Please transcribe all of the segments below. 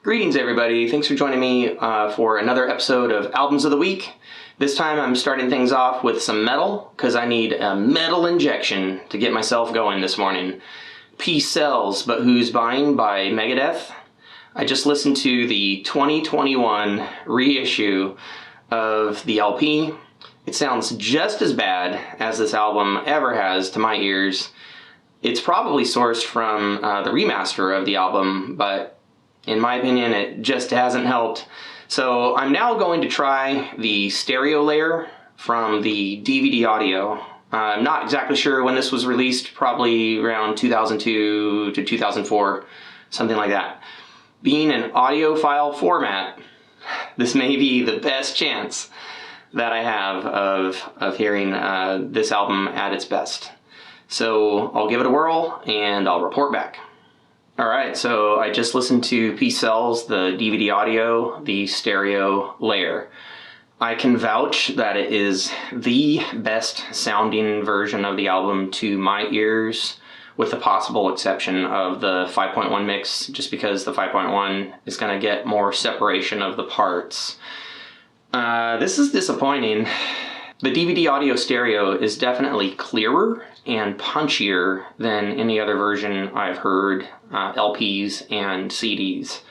Greetings everybody, thanks for joining me for another episode of Albums of the Week. This time I'm starting things off with some metal, because I need a metal injection to get myself going this morning. Peace Sells, But Who's Buying by Megadeth. I just listened to the 2021 reissue of the LP. It sounds just as bad as this album ever has to my ears. It's probably sourced from the remaster of the album, but in my opinion, it just hasn't helped. So I'm now going to try the stereo layer from the DVD audio. I'm not exactly sure when this was released, probably around 2002 to 2004, something like that. Being an audiophile format, this may be the best chance that I have of hearing this album at its best. So I'll give it a whirl and I'll report back. Alright, so I just listened to Peace Sells, the DVD audio, the stereo layer. I can vouch that it is the best sounding version of the album to my ears, with the possible exception of the 5.1 mix, just because the 5.1 is going to get more separation of the parts. This is disappointing. The DVD audio stereo is definitely clearer and punchier than any other version I've heard, LPs and CDs.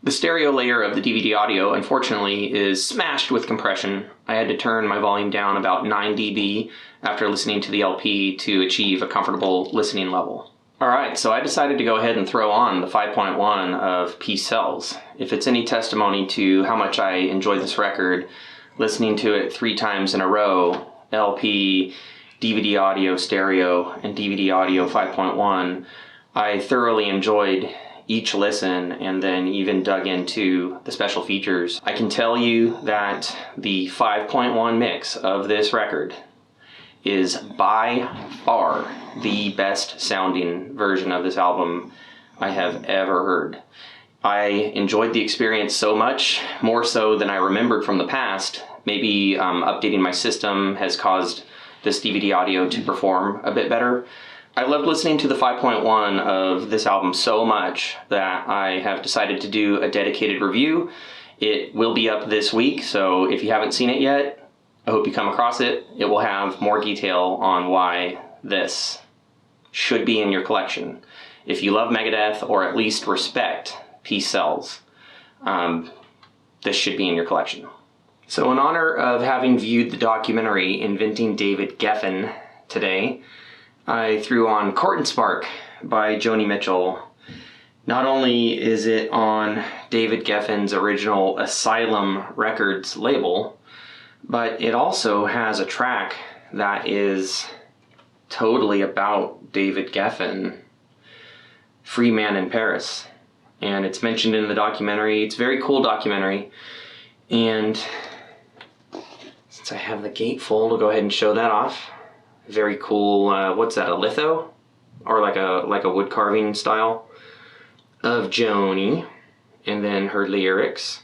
The stereo layer of the DVD audio, unfortunately, is smashed with compression. I had to turn my volume down about 9 dB after listening to the LP to achieve a comfortable listening level. Alright, so I decided to go ahead and throw on the 5.1 of Peace Sells. If it's any testimony to how much I enjoy this record, listening to it 3 times in a row, LP, DVD audio stereo, and DVD audio 5.1, I thoroughly enjoyed each listen and then even dug into the special features. I can tell you that the 5.1 mix of this record is by far the best sounding version of this album I have ever heard. I enjoyed the experience so much, more so than I remembered from the past. Maybe updating my system has caused this DVD audio to perform a bit better. I loved listening to the 5.1 of this album so much that I have decided to do a dedicated review. It will be up this week, so if you haven't seen it yet, I hope you come across it. It will have more detail on why this should be in your collection. If you love Megadeth, or at least respect Peace Sells, this should be in your collection. So in honor of having viewed the documentary Inventing David Geffen today, I threw on Court and Spark by Joni Mitchell. Not only is it on David Geffen's original Asylum Records label, but it also has a track that is totally about David Geffen, Free Man in Paris. And it's mentioned in the documentary. It's a very cool documentary. And since I have the gatefold, I'll go ahead and show that off. Very cool, what's that, a litho? Or like a wood carving style of Joni, and then her lyrics.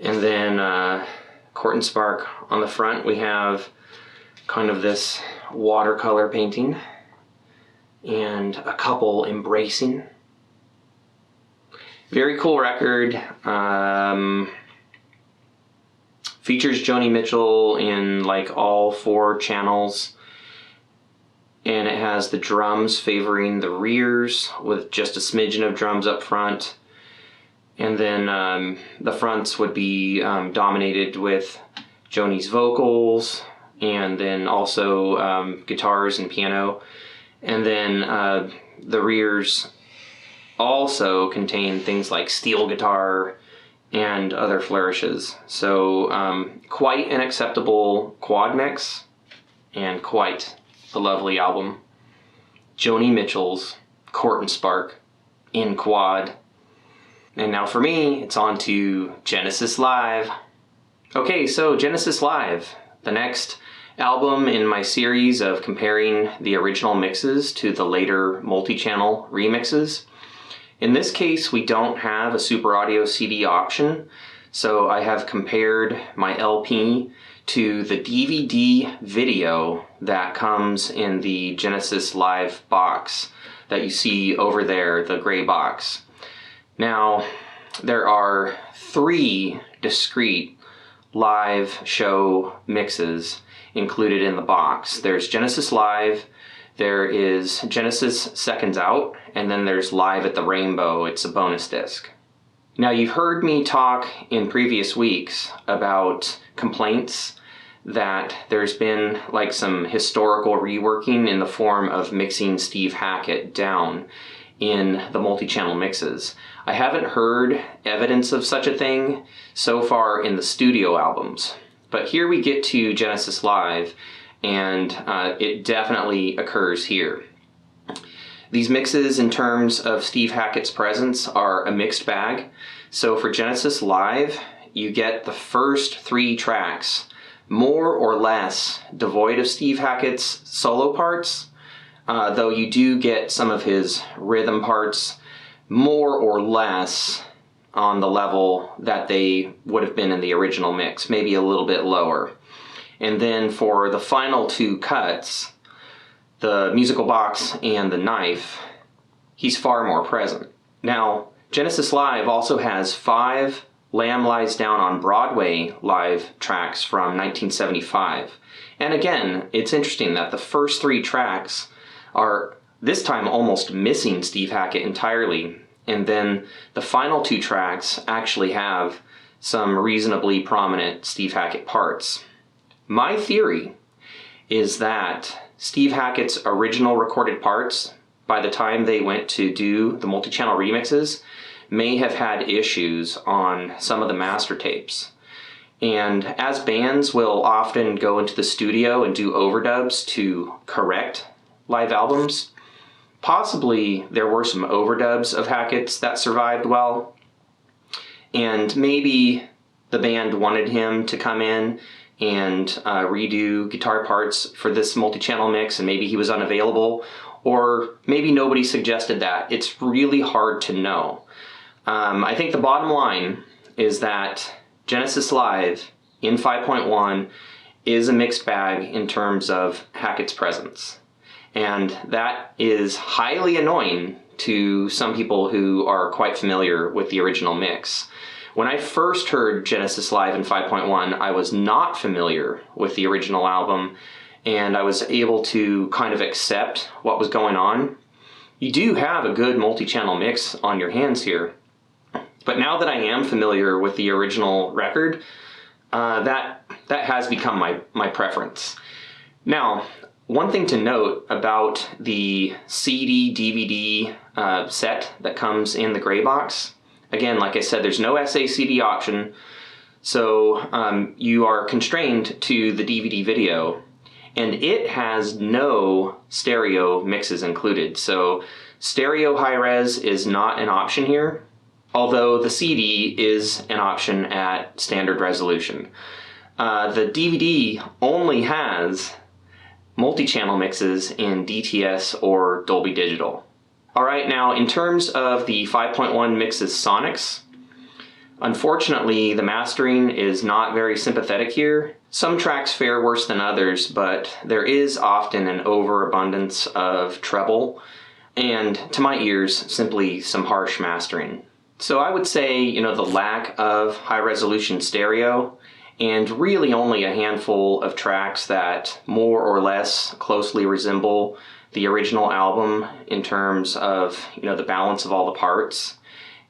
And then Court and Spark on the front, we have kind of this watercolor painting and a couple embracing. Very cool record. Features Joni Mitchell in like all 4 channels. And it has the drums favoring the rears with just a smidgen of drums up front. And then the fronts would be dominated with Joni's vocals, and then also guitars and piano. And then the rears also contain things like steel guitar and other flourishes. So quite an acceptable quad mix, and quite a lovely album. Joni Mitchell's Court and Spark in quad. And now for me, it's on to Genesis Live. Okay, so Genesis Live, the next album in my series of comparing the original mixes to the later multi-channel remixes. In this case, we don't have a Super Audio CD option, so I have compared my LP to the DVD video that comes in the Genesis Live box that you see over there, the gray box. Now, there are 3 discrete live show mixes included in the box. There's Genesis Live, there is Genesis Seconds Out, and then there's Live at the Rainbow. It's a bonus disc. Now, you've heard me talk in previous weeks about complaints that there's been like some historical reworking in the form of mixing Steve Hackett down in the multi-channel mixes. I haven't heard evidence of such a thing so far in the studio albums, but here we get to Genesis Live, and it definitely occurs here. These mixes, in terms of Steve Hackett's presence, are a mixed bag. So for Genesis Live, you get the first 3 tracks more or less devoid of Steve Hackett's solo parts, though you do get some of his rhythm parts more or less on the level that they would have been in the original mix, maybe a little bit lower. And then for the final 2 cuts, the musical box and the knife, he's far more present. Now, Genesis Live also has 5 Lamb Lies Down on Broadway live tracks from 1975. And again, it's interesting that the first 3 tracks are this time almost missing Steve Hackett entirely, and then the final 2 tracks actually have some reasonably prominent Steve Hackett parts. My theory is that Steve Hackett's original recorded parts, by the time they went to do the multi-channel remixes, may have had issues on some of the master tapes. And as bands will often go into the studio and do overdubs to correct live albums, possibly there were some overdubs of Hackett's that survived well, and maybe the band wanted him to come in and redo guitar parts for this multi-channel mix, and maybe he was unavailable, or maybe nobody suggested that. It's really hard to know. I think the bottom line is that Genesis Live in 5.1 is a mixed bag in terms of Hackett's presence. And that is highly annoying to some people who are quite familiar with the original mix. When I first heard Genesis Live in 5.1, I was not familiar with the original album, and I was able to kind of accept what was going on. You do have a good multi-channel mix on your hands here. But now that I am familiar with the original record, that has become my preference. Now, one thing to note about the CD-DVD set that comes in the gray box, again, like I said, there's no SA-CD option, so you are constrained to the DVD video, and it has no stereo mixes included. So stereo high-res is not an option here, although the CD is an option at standard resolution. The DVD only has multi-channel mixes in DTS or Dolby Digital. Alright, now in terms of the 5.1 mix's sonics, unfortunately the mastering is not very sympathetic here. Some tracks fare worse than others, but there is often an overabundance of treble, and to my ears, simply some harsh mastering. So I would say, the lack of high-resolution stereo, and really only a handful of tracks that more or less closely resemble the original album in terms of, the balance of all the parts,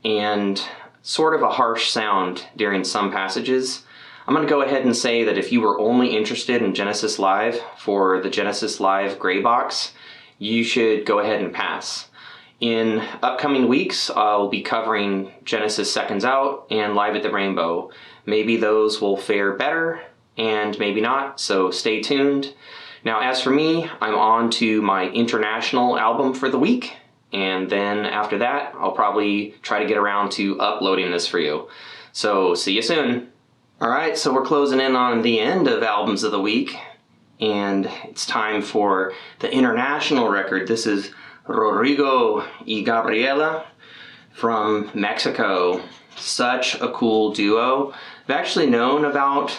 and sort of a harsh sound during some passages. I'm going to go ahead and say that if you were only interested in Genesis Live for the Genesis Live gray box, you should go ahead and pass. In upcoming weeks, I'll be covering Genesis Seconds Out and Live at the Rainbow. Maybe those will fare better, and maybe not, so stay tuned. Now, as for me, I'm on to my international album for the week, and then after that, I'll probably try to get around to uploading this for you. So, see you soon. Alright, so we're closing in on the end of Albums of the Week, and it's time for the international record. This is Rodrigo y Gabriela from Mexico. Such a cool duo. I've actually known about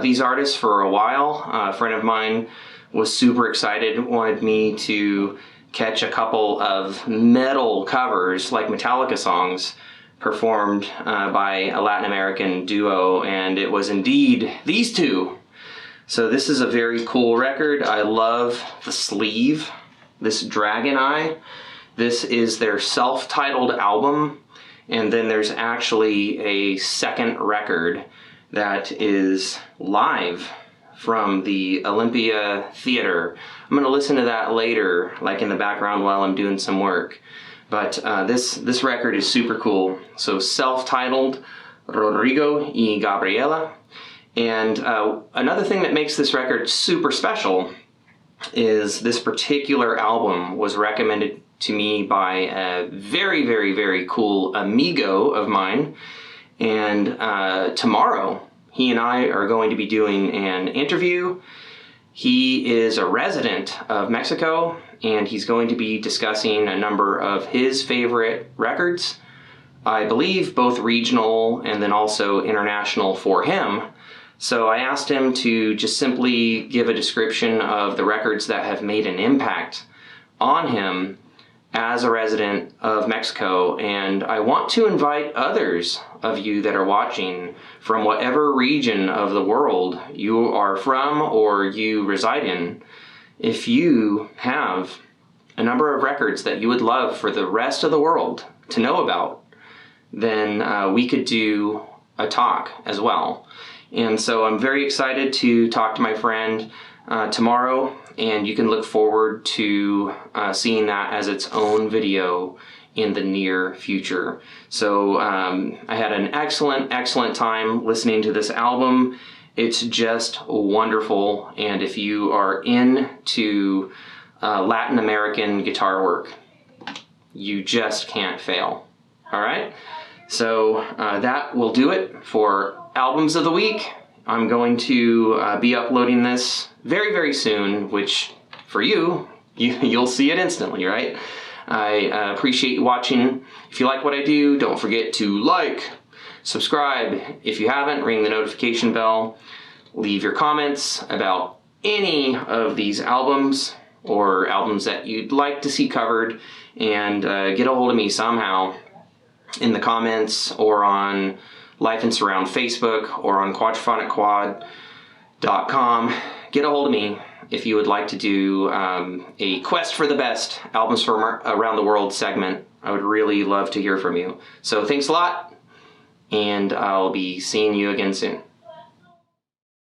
these artists for a while. A friend of mine was super excited, wanted me to catch a couple of metal covers, like Metallica songs, performed by a Latin American duo, and it was indeed these two. So this is a very cool record. I love the sleeve, this dragon eye. This is their self-titled album, and then there's actually a second record that is live from the Olympia Theater. I'm going to listen to that later, like in the background while I'm doing some work. But this record is super cool. So self-titled, Rodrigo y Gabriela. And another thing that makes this record super special is this particular album was recommended to me by a very, very, very cool amigo of mine. And tomorrow, he and I are going to be doing an interview. He is a resident of Mexico, and he's going to be discussing a number of his favorite records. I believe both regional and then also international for him. So I asked him to just simply give a description of the records that have made an impact on him as a resident of Mexico, and I want to invite others of you that are watching from whatever region of the world you are from or you reside in. If you have a number of records that you would love for the rest of the world to know about, then we could do a talk as well. And so I'm very excited to talk to my friend tomorrow, and you can look forward to seeing that as its own video in the near future. So I had an excellent time listening to this album. It's just wonderful, and if you are into Latin American guitar work, you just can't fail. All right? So that will do it for Albums of the Week. I'm going to be uploading this very, very soon, which for you'll see it instantly, right? I appreciate you watching. If you like what I do, don't forget to like, subscribe. If you haven't, ring the notification bell. Leave your comments about any of these albums or albums that you'd like to see covered, and get a hold of me somehow in the comments or on Life and Surround Facebook or on quadrophonicquad.com. Get a hold of me if you would like to do a Quest for the Best Albums from Around the World segment. I would really love to hear from you. So thanks a lot, and I'll be seeing you again soon.